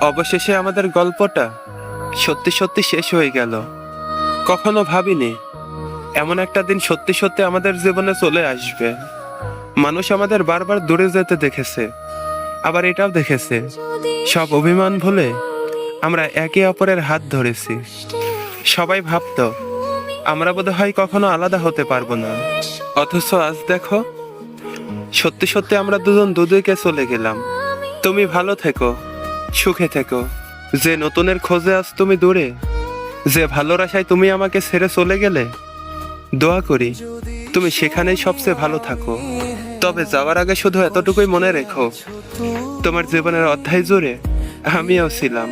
অবশেষে আমাদের গল্পটা সত্যি সত্যি শেষ হয়ে গেল। কখনো ভাবিনি এমন একটা দিন সত্যি সত্যি আমাদের জীবনে চলে আসবে। মানুষ আমাদের বারবার দূরে যেতে দেখেছে, আবার এটাও দেখেছে সব অভিমান ভুলে আমরা একে অপরের হাত ধরেছি। সবাই ভাবতো আমরা বোধহয় কখনো আলাদা হতে পারবো না, অথচ আজ দেখো সত্যি সত্যি আমরা দুজন দুদিকে চলে গেলাম। তুমি ভালো থেকো, সুখে থেকো। যে নতুনের খোঁজে আজ তুমি দূরে, যে ভালোর আশায় তুমি আমাকে ছেড়ে চলে গেলে, দোয়া করি তুমি সেখানেই সবচেয়ে ভালো থাকো। তবে যাওয়ার আগে শুধু এতটুকুই মনে রেখো, তোমার জীবনের অধ্যায় জুড়ে আমিও ছিলাম,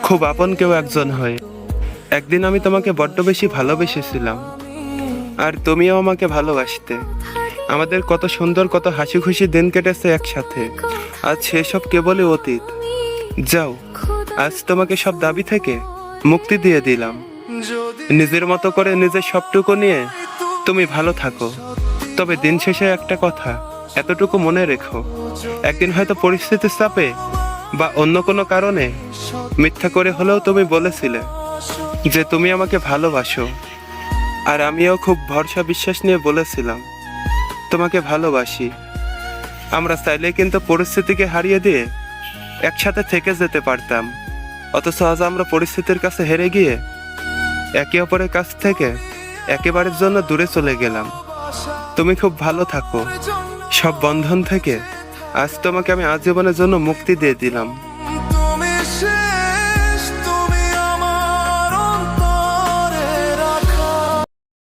খুব আপন কেউ একজন হয়ে। একদিন আমি তোমাকে বড্ড বেশি ভালোবেসেছিলাম, আর তুমিও আমাকে ভালোবাসতে। আমাদের কত সুন্দর, কত হাসি খুশি দিন কেটেছে একসাথে। আজ সেসব কেবলই অতীত। যাও, আজ তোমাকে সব দাবি থেকে মুক্তি দিয়ে দিলাম। নিজের মতো করে নিজের সবটুকু নিয়ে তুমি ভালো থাকো। তবে দিন শেষে একটা কথা এতটুকু মনে রেখো, একদিন হয়তো পরিস্থিতির চাপে বা অন্য কোনো কারণে মিথ্যা করে হলেও তুমি বলেছিলে যে তুমি আমাকে ভালোবাসো। আর আমিও খুব ভরসা বিশ্বাস নিয়ে বলেছিলাম তোমাকে ভালোবাসি। আমরা চাইলে কিন্তু পরিস্থিতিকে হারিয়ে দিয়ে একসাথে থেকে যেতে পারতাম, অথচ আজ আমরা পরিস্থিতির কাছে হেরে গিয়ে একে অপরের কাছ থেকে একেবারের জন্য দূরে চলে গেলাম। তুমি খুব ভালো থাকো। সব বন্ধন থেকে আজ তোমাকে আমি আজীবনের জন্য মুক্তি দিয়ে দিলাম।